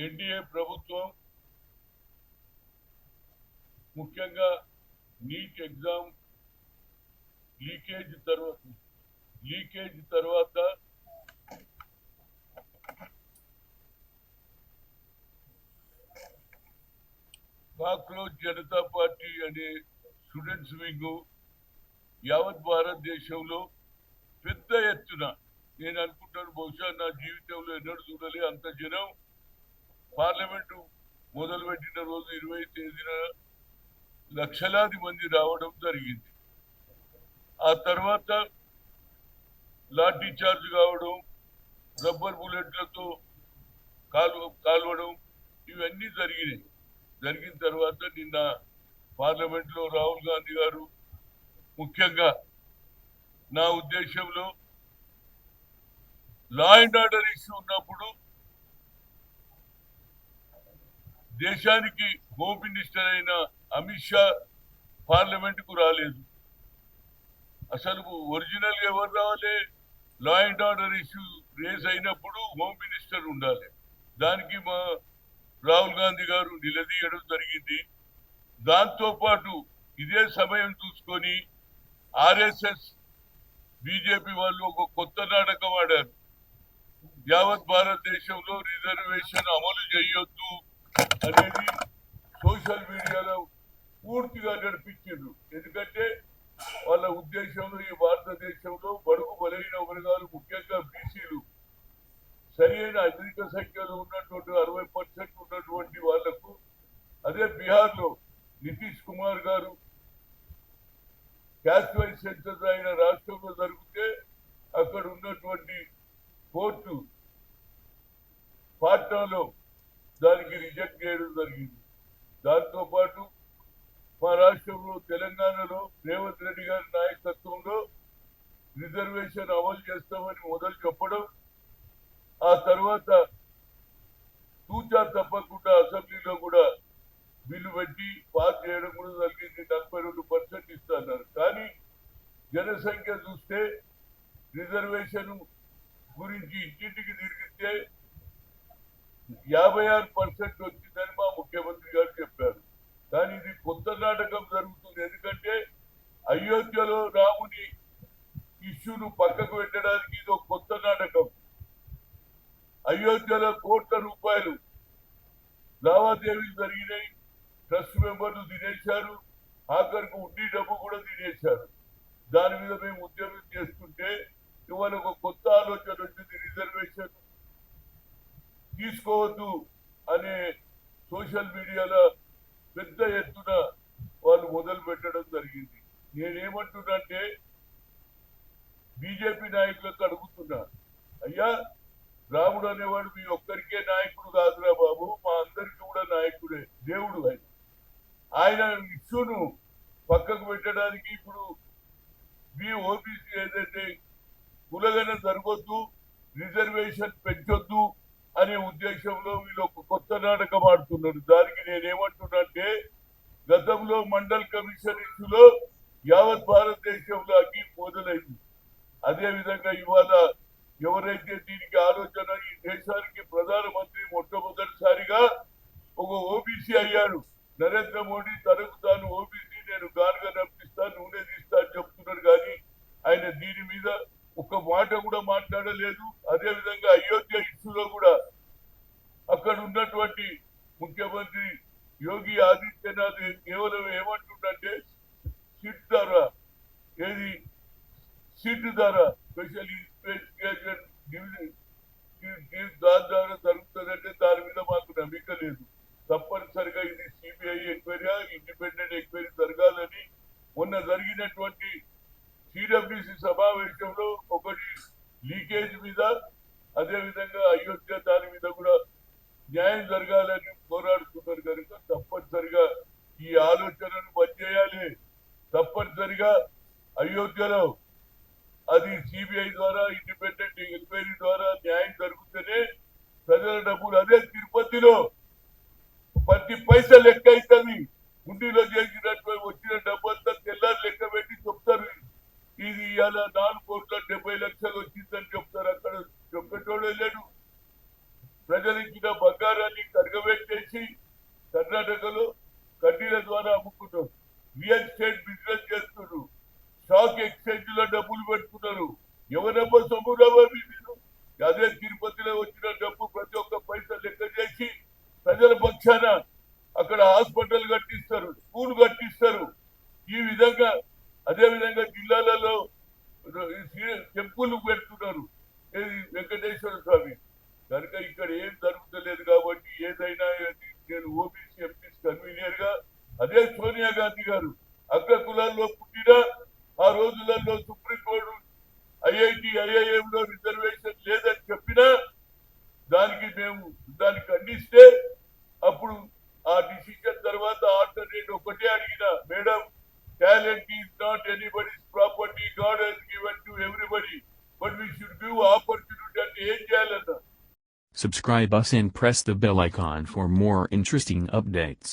NDA ప్రభుత్వం ముఖ్యంగా NEET exam leakage తర్వాత కాక్రోచ్ జనతా పార్టీ అనే స్టూడెంట్స్ వింగ్ యావత్ భారతదేశంలో పెద్ద ఎత్తున, నేను అనుకుంటాను బహుశా నా జీవితంలో ఎన్నడూ చూడలే అంత జనం పార్లమెంటు మొదలుపెట్టిన రోజు 20వ తేదీన లక్షలాది మంది రావడం జరిగింది. ఆ తర్వాత లాఠీ చార్జ్ కావడం, రబ్బర్ బుల్లెట్లతో కాల్వడం ఇవన్నీ జరిగినాయి. జరిగిన తర్వాత నిన్న పార్లమెంట్ లో రాహుల్ గాంధీ గారు ముఖ్యంగా నా ఉద్దేశంలో లా అండ్ ఆర్డర్ ఇష్యూ ఉన్నప్పుడు దేశానికి హోమ్ మినిస్టర్ అయిన అమిత్ షా పార్లమెంట్ కు రాలేదు. అసలు ఒరిజినల్ ఎవరు రావాలి? Law and order issue raise అయినప్పుడు హోమ్ మినిస్టర్ ఉండాలి. దానికి మా రాహుల్ గాంధీ గారు నిలదీయడం జరిగింది. దాంతో పాటు ఇదే సమయం చూసుకొని ఆర్ఎస్ఎస్ బీజేపీ వాళ్ళు ఒక కొత్త నాటకం ఆడారు. యావత్ భారతదేశంలో రిజర్వేషన్ అమలు చేయొద్దు అనేది సోషల్ మీడియాలో పూర్తిగా నడిపించారు. ఎందుకంటే వాళ్ళ ఉద్దేశంలో ఈ భారతదేశంలో బడుగు బలైన వర్గాలు ముఖ్యంగా బీసీలు సరైన అధిక సంఖ్యలో ఉన్నటువంటి 60% ఉన్నటువంటి వాళ్లకు, అదే బీహార్ లో నితీష్ కుమార్ గారు క్యాస్ట్ వైజ్ సెన్సస్ అయిన రాష్ట్రంలో జరిగితే అక్కడ ఉన్నటువంటి కోర్టు పాట్నాలో దానికి రిజెక్ట్ చేయడం జరిగింది. దాంతో పాటు మా రాష్ట్రంలో తెలంగాణలో రేవంత్ రెడ్డి గారి నాయకత్వంలో రిజర్వేషన్ అమలు చేస్తామని మొదలు చెప్పడం, ఆ తర్వాత తూచా తప్పకుండా అసెంబ్లీలో కూడా బిల్లు పెట్టి పాస్ చేయడం కూడా జరిగింది. 42% ఇస్తున్నారు. కానీ జనసంఖ్య చూస్తే రిజర్వేషన్ గురించి ఇంటింటికి తిరిగితే 56% వచ్చిందని మా ముఖ్యమంత్రి గారు చెప్పారు. కానీ ఇది కొత్త నాటకం జరుగుతుంది. ఎందుకంటే అయోధ్యలో రాముని ఇష్యూను పక్కకు పెట్టడానికి ఇది ఒక కొత్త నాటకం. అయోధ్యలో కోట్ల రూపాయలు లావాదేవీలు జరిగినాయి. ట్రస్ట్ మెంబర్లు తినేశారు. ఆఖరికి ఉండి డబ్బు కూడా తినేశారు. దాని మీద మేము ఉద్యమం చేస్తుంటే ఇవాళ ఒక కొత్త ఆలోచన వచ్చింది. రిజర్వేషన్ తీసుకోవద్దు అనే సోషల్ మీడియాలో పెద్ద ఎత్తున వాళ్ళు మొదలు పెట్టడం జరిగింది. నేనేమంటున్నాంటే బీజేపీ నాయకులకు అడుగుతున్నా, అయ్యా రాముడు అనేవాడు మీ ఒక్కరికే నాయకుడు కాదురా బాబు, మా అందరికీ కూడా నాయకుడే, దేవుడు ఆయన ఇష్యూను పక్కకు పెట్టడానికి ఇప్పుడు మీ ఓబీసీ ఏదైతే కులగన జరగొద్దు, రిజర్వేషన్ పెంచొద్దు అనే ఉద్దేశంలో వీళ్ళు ఒక కొత్త నాటకం ఆడుతున్నారు. దానికి నేనేమంటున్నాంటే గతంలో మండల్ కమిషన్ ఇష్యూలో యావత్ భారతదేశంలో అగ్గి మొదలైంది. అదే విధంగా ఇవాళ ఎవరైతే దీనికి ఆలోచన, ఈ దేశానికి ప్రధానమంత్రి మొట్టమొదటిసారిగా ఒక ఓబీసీ అయ్యారు. నరేంద్ర మోడీ తనకు తాను ఓబీసీ, నేను గానుగా నంపిస్తాను, నూనె తీస్తా అని చెప్తున్నారు. కానీ ఆయన దీని మీద ఒక మాట కూడా మాట్లాడలేదు. అదే విధంగా అయోధ్య ఇష్యూలో కూడా అక్కడ ఉన్నటువంటి ముఖ్యమంత్రి యోగి ఆదిత్యనాథ్ కేవలం ఏమంటుండే సీట్ ద్వారా, ఏది సీటు ద్వారా స్పెషల్ ఇన్వెస్టిగేషన్ దాని ద్వారా జరుగుతుందంటే దాని మీద మాకు నమ్మిక లేదు. తప్పనిసరిగా ఇది సిబిఐ ఎంక్వైరీ, ఇండిపెండెంట్ ఎంక్వైరీ జరగాలని మొన్న జరిగినటువంటి సిడబ్ల్యూసి సమావేశంలో ఒకటి లీకేజ్ మీద, అదే విధంగా అయోధ్య దాని మీద కూడా న్యాయం జరగాలని పోరాడుతున్నారు. కనుక తప్పనిసరిగా ఈ ఆలోచనను బంద్ చేయాలి. తప్పనిసరిగా అయోధ్యలో అది సిబిఐ ద్వారా, ఇండిపెండెంట్ ఎంక్వైరీ ద్వారా న్యాయం జరుగుతూనే ప్రజల డబ్బులు, అదే తిరుపతిలో 10 పైసలు లెక్క అవుతుంది. గుండీలో చేసినట్టు వచ్చిన డబ్బు అంతా తెల్లారి లెక్క పెట్టి చెప్తారు. ఇది ఇవాళ 4,70,00,000 వచ్చిందని చెప్తారు. అక్కడ ఒక్కటోడే లేడు. ప్రజలు ఇచ్చిన బంగారాన్ని తరగబెట్టేసి కర్ణాటకలో కడ్డీల ద్వారా అమ్ముకుంటారు. రియల్ ఎస్టేట్ బిజినెస్ చేస్తున్నారు. స్టాక్ ఎక్స్చేంజ్ లో డబ్బులు పెట్టుకున్నారు. ఎవరబ్బా సొమ్మురాబా మీరు? అదే తిరుపతిలో వచ్చిన డబ్బు ప్రతి ఒక్క పైసా లెక్క చేసి ప్రజల పక్షాన అక్కడ హాస్పిటల్ కట్టిస్తారు, స్కూల్ కట్టిస్తారు. ఈ విధంగా అదే విధంగా జిల్లాలలో టెంపుల్ పెడుతున్నారు వెంకటేశ్వర స్వామి. కనుక ఇక్కడ ఏం జరుగుతలేదు కాబట్టి ఏదైనా నేను ఓబీసీ ఎంపీస్ కన్వీనర్ గా అదే సోనియా గాంధీ గారు అగ్ర కులాల్లో పుట్టిన ఆ రోజులలో సుప్రీంకోర్టు ఐఐఎం లో రిజర్వేషన్ లేదని చెప్పినా దానికి ఖండిస్తే అప్పుడు ఆ డిసిషన్ తర్వాత ఆల్టర్నేట్ ఒకటే అడిగిన, madam talent is not anybody's property, god has given to everybody, but we should give opportunity అంటే ఏం చేయాలన్నా. Subscribe us and press the bell icon for more interesting updates.